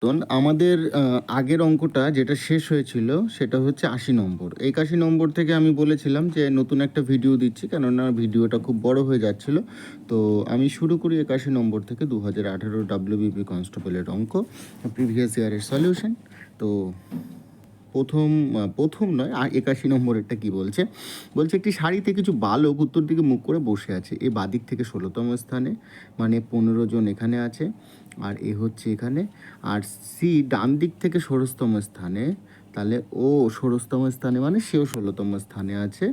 আমাদের আগের অঙ্কটা যেটা শেষ হয়েছিল সেটা হচ্ছে ৮০ নম্বর। ৮১ নম্বর থেকে আমি বলেছিলাম যে নতুন একটা ভিডিও দিচ্ছি, কেননা ভিডিওটা খুব বড় হয়ে যাচ্ছিল। তো আমি শুরু করি ৮১ নম্বর থেকে 2018 ডাব্লিউবিপি কনস্টেবলের অঙ্ক, প্রিভিয়াস ইয়ারের সলিউশন। তো প্রথম নয়, ৮১ নম্বরেরটা কী বলছে? বলছে একটি শাড়িতে কিছু বালক উত্তর দিকে মুখ করে বসে আছে। এ বাদিক থেকে ১৬তম স্থানে, মানে ১৫ জন এখানে আছে, আর এ হচ্ছে এখানে। আর সি ডান দিক থেকে ১৬তম স্থানে, তাহলে ও ১৬তম স্থানে মানে সেও ১৬তম স্থানে আছে,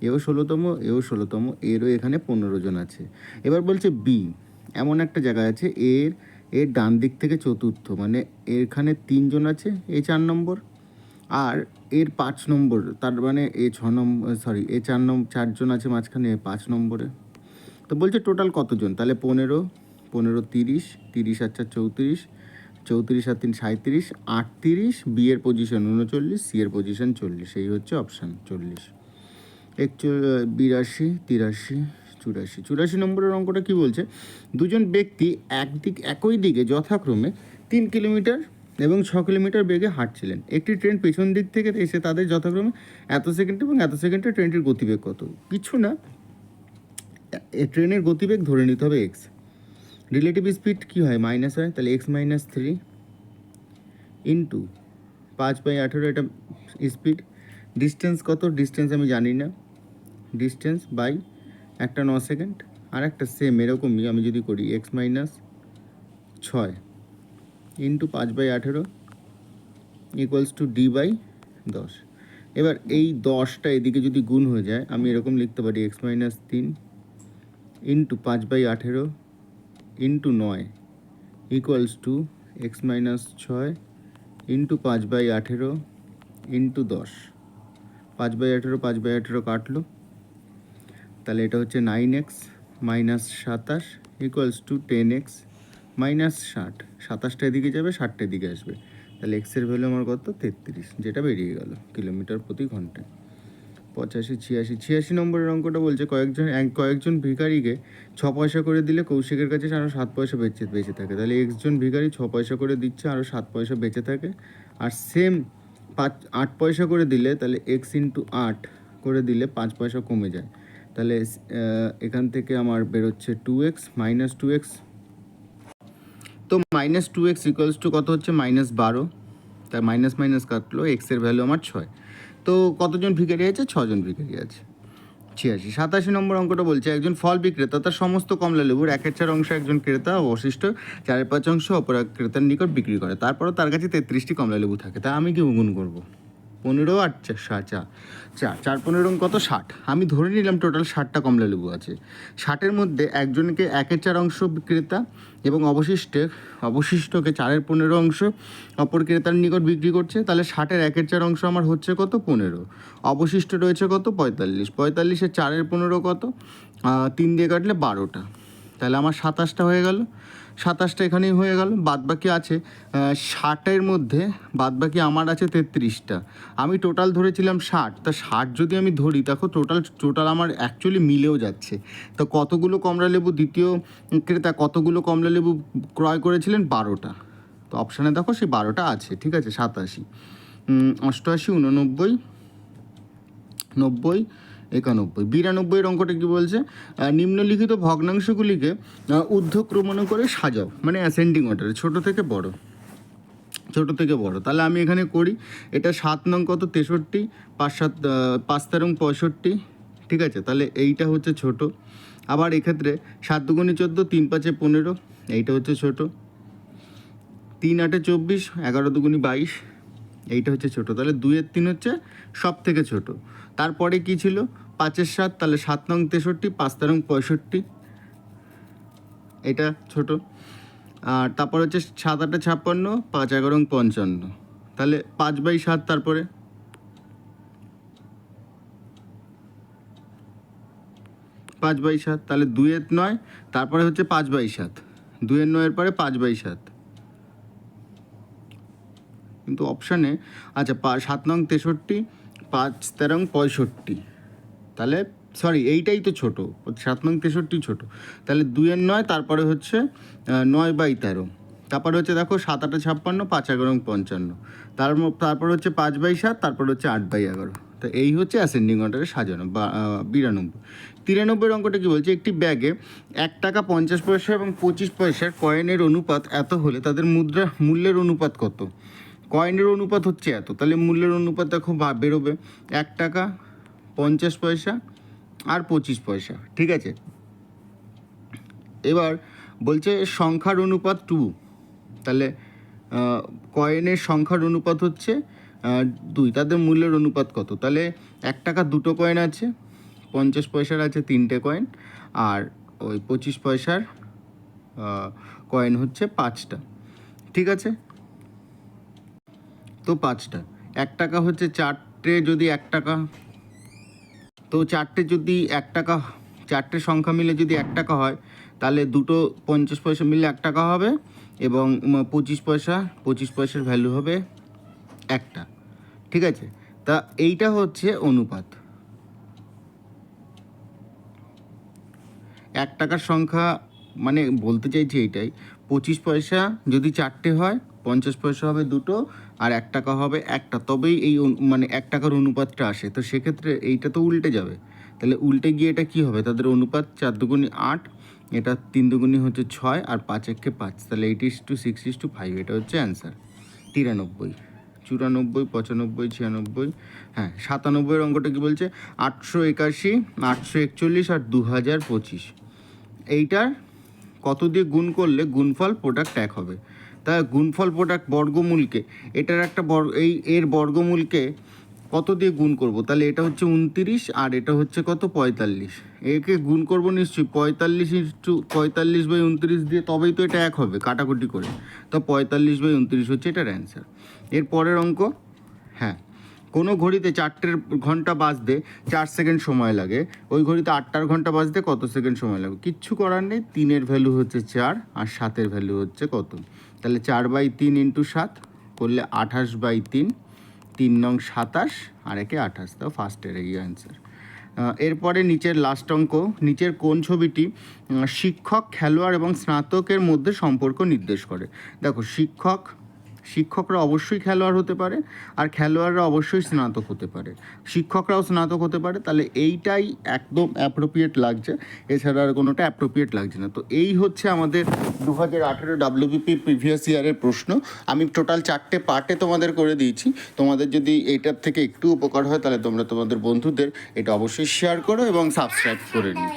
এও ১৬তম, এও ১৬তম, এরও এখানে ১৫ জন আছে। এবার বলছে বি এমন একটা জায়গায় আছে, এর ডান দিক থেকে চতুর্থ, মানে এখানে ৩ জন আছে, এই ৪ নম্বর, আর এর ৫ নম্বর, তার মানে এ ৪ জন আছে মাঝখানে ৫ নম্বরে। তো বলছে টোটাল কতজন? তাহলে ১৫, ১৫ ৩০, ৩০ আর ৪ ৩৪, ৩৪ আর ৩ ৩৭, ৩৮, বি এর পজিশন ৩৯, সি এর পজিশন ৪০। এই হচ্ছে অপশান ৪০। ৮২, ৮৩, ৮৪। ৮৪ নম্বরের অঙ্কটা কী বলছে? দুজন ব্যক্তি একই দিকে যথাক্রমে ৩ কিলোমিটার এবং ৬ কিলোমিটার বেগে হাঁটছিলেন। একটি ট্রেন পেছন দিক থেকে এসে তাদের যথাক্রমে এত সেকেন্ড এবং এত সেকেন্ডে ট্রেনটির গতিবেগ কত? কিছু না, ট্রেনের গতিবেগ ধরে নিতে হবে এক্স। রিলেটিভ স্পিড কী হয়? মাইনাস হয়, তাহলে x-3 ইন্টু 5/18, এটা স্পিড। ডিস্টেন্স কত? ডিস্টেন্স আমি জানি না, ডিস্টেন্স বাই একটা 9 সেকেন্ড, আর একটা সেম এরকমই আমি যদি করি x-6 into 5/18 equals to d/10। এবার এই 10টা এদিকে যদি গুণ হয়ে যায়, আমি এরকম লিখতে পারি x-3 into 5/18 into 9 equals to x-6 into 5/18 into 10। 5/18 5/18 কাটলো, তাহলে এটা হচ্ছে 9x minus 27 equals to 10x minus 60। 27টা এদিকে যাবে, 60টা এদিকে আসবে, তাহলে এক্সের ভ্যালু আমার কত? 33, যেটা বেরিয়ে গেল কিলোমিটার প্রতি ঘন্টায়। 85, 86। 86 নম্বরের অঙ্কটা বলছে কয়েকজন ভিখারিকে 6 পয়সা করে দিলে কৌশিকের কাছে আরও 7 পয়সা বেঁচে থাকে। তাহলে জন ভিখারি 6 পয়সা করে দিচ্ছে, আরও 7 পয়সা বেঁচে থাকে। আর সেম 8 পয়সা করে দিলে, তাহলে এক্স ইন্টু 8 করে দিলে 5 পয়সা কমে যায়। তাহলে এখান থেকে আমার বেরোচ্ছে 2x মাইনাস 2x। তো মাইনাস 2x ইকুয়ালস টু কত হচ্ছে? -12। তাই মাইনাস মাইনাস কাটলো, এক্সের ভ্যালু আমার 6। তো কতজন ভিখারি আছে? 6 জন ভিখারি আছে। 86। 87 নম্বর অঙ্কটা বলছে একজন ফল বিক্রেতা তার সমস্ত কমলা লেবুর 1/4 অংশ একজন ক্রেতা ও অবশিষ্ট 4/5 অংশ অপর এক ক্রেতার নিকট বিক্রি করে। তারপরও তার কাছে 33টি কমলা লেবু থাকে। তা আমি কি গুণ করবো? 15 আর 4 15 কত? 60। আমি ধরে নিলাম টোটাল 60টা কমলা লেবু আছে। 60-এর মধ্যে একজনকে 1/4 অংশ ক্রেতা এবং অবশিষ্টকে 4/15 অংশ অপর ক্রেতার নিকট বিক্রি করছে। তাহলে 60-এর 1/4 অংশ আমার হচ্ছে কত? 15। অবশিষ্ট রয়েছে কত? 45। 45-এর 4/15 কত? 3 দিয়ে কাটলে 12টা, তাহলে আমার 27টা হয়ে গেল। 27টা এখানেই হয়ে গেল। বাদবাকি আছে 60-এর মধ্যে বাদবাকি আমার আছে 33টা। আমি টোটাল ধরেছিলাম 60, তা 60 যদি আমি ধরি দেখো টোটাল আমার অ্যাকচুয়ালি মিলেও যাচ্ছে। তো কতগুলো কমলা লেবু দ্বিতীয় ক্রেতা কতগুলো কমলা লেবু ক্রয় করেছিলেন? 12টা। তো অপশানে দেখো সেই 12টা আছে, ঠিক আছে। 87, 88, 89, 90, 91। 92-এর অঙ্কটা কী বলছে? নিম্নলিখিত ভগ্নাংশগুলিকে ঊর্ধ্বক্রমণ করে সাজাও, মানে অ্যাসেন্ডিং অর্ডারে, ছোট থেকে বড়। তাহলে আমি এখানে করি, এটা 7 নং কত? 63, 5 13 65, ঠিক আছে। তাহলে এইটা হচ্ছে ছোট। আবার এক্ষেত্রে 7 দুগুণে 14, 3 5 15, এইটা হচ্ছে ছোট। 3 8 24, 11 দুগুণে 22, এইটা হচ্ছে ছোট। তাহলে 2-এর 3 হচ্ছে সব থেকে ছোট। তারপরে কি ছিল? 5-এর 7, তাহলে 7 নং 63, 5 13 65, এটা ছোট। আর তারপর হচ্ছে 7 8 56, 5 11 55, তাহলে 5/7, তারপরে 5/7, তাহলে 2-এর 9, তারপরে হচ্ছে 5/7, 2-এর 9-এর পরে 5/7। কিন্তু অপশানে আচ্ছা 7 নং 63, 5 13 65, তাহলে এইটাই তো ছোট, 7 নং 63 ছোট। তাহলে 2-এর 9, তারপরে হচ্ছে 9/13, তারপর হচ্ছে দেখো 7 8 56, 5 11 55, তারপর হচ্ছে 5/7, তারপর হচ্ছে 8/11। তো এই হচ্ছে অ্যাসেন্ডিং অর্ডারে সাজানো। 92 93 অঙ্কটা কী বলছে, একটি ব্যাগে 1 টাকা 50 পয়সা এবং 25 পয়সার কয়েনের অনুপাত এত হলে তাদের মূল্যের অনুপাত কত? কয়েনের অনুপাত হচ্ছে এত, তাহলে মূল্যের অনুপাত দেখো বেরোবে 1 টাকা 50 পয়সা আর 25 পয়সা, ঠিক আছে। এবার বলছে সংখ্যার অনুপাত 2, তাহলে কয়েনের সংখ্যার অনুপাত হচ্ছে 2, তাদের মূল্যের অনুপাত কত? তাহলে 1 টাকা 2টো কয়েন আছে, 50 পয়সার আছে 3টে কয়েন, আর ওই 25 পয়সার কয়েন হচ্ছে 5টা, ঠিক আছে। তো 5টা, 1 টাকা হচ্ছে 4টে, যদি 1 টাকা, তো 4টে যদি 1 টাকা, 4টে সংখ্যা মিলে যদি 1 টাকা হয়, তাহলে দুটো 50 পয়সা মিলে 1 টাকা হবে, এবং 25 পয়সার ভ্যালু হবে 1টা, ঠিক আছে। তা এইটা হচ্ছে অনুপাত। 1 টাকার সংখ্যা মানে বলতে চাইছি এইটাই, 25 পয়সা যদি 4টে হয়, 50 পয়সা হবে দুটো, আর 1 টাকা হবে 1টা, তবেই এই মানে 1 টাকার অনুপাতটা আসে। তো সেক্ষেত্রে এইটা তো উল্টে যাবে, তাহলে উল্টে গিয়ে এটা কী হবে, তাদের অনুপাত 4 দুগুণে 8, এটা 3 দুগুণে হচ্ছে 6, আর 5 একে 5, তাহলে 8:6:5, এটা হচ্ছে অ্যান্সার। 93 94 95 96, হ্যাঁ 97 অঙ্কটা কী বলছে, 881 841 আর 2025, এইটার কত দিয়ে গুণ করলে গুণফল প্রোডাক্ট 1 হবে? তা গুণফল প্রোডাক্ট বর্গমূলকে, এটার একটা এর বর্গমূলকে কত দিয়ে গুণ করব? তাহলে এটা হচ্ছে 29, আর এটা হচ্ছে কত, 45। একে গুণ করব নিশ্চয়ই 45/29 দিয়ে, তবেই তো এটা 1 হবে কাটাকুটি করে। তো 45/29 হচ্ছে এটার অ্যান্সার। এর পরের অঙ্ক, হ্যাঁ, কোনো ঘড়িতে 4টের ঘন্টা বাজতে 4 সেকেন্ড সময় লাগে, ওই ঘড়িতে 8টার ঘন্টা বাজতে কত সেকেন্ড সময় লাগে? কিচ্ছু করার নেই, 3-এর ভ্যালু হচ্ছে 4, আর 7-এর ভ্যালু হচ্ছে কত? তাহলে 4/3 × 7 করলে 28/3, 3 নং 27, আর একে 28, তাও ফার্স্টের এই অ্যান্সার। এরপরে নিচের লাস্ট অঙ্ক, নিচের কোন ছবিটি শিক্ষক, খেলোয়াড় এবং স্নাতকের মধ্যে সম্পর্ক নির্দেশ করে? দেখো, শিক্ষকরা অবশ্যই খেলোয়াড় হতে পারে, আর খেলোয়াড়রা অবশ্যই স্নাতক হতে পারে, শিক্ষকরাও স্নাতক হতে পারে, তাহলে এইটাই একদম অ্যাপ্রোপ্রিয়েট লাগছে, এছাড়া আর কোনোটা অ্যাপ্রোপ্রিয়েট লাগছে না। তো এই হচ্ছে আমাদের 2018 WBP প্রিভিয়াস ইয়ারের প্রশ্ন। আমি টোটাল 4টে পার্টে তোমাদের করে দিয়েছি। তোমাদের যদি এইটার থেকে একটু উপকার হয়, তাহলে তোমরা তোমাদের বন্ধুদের এটা অবশ্যই শেয়ার করো এবং সাবস্ক্রাইব করে নিও।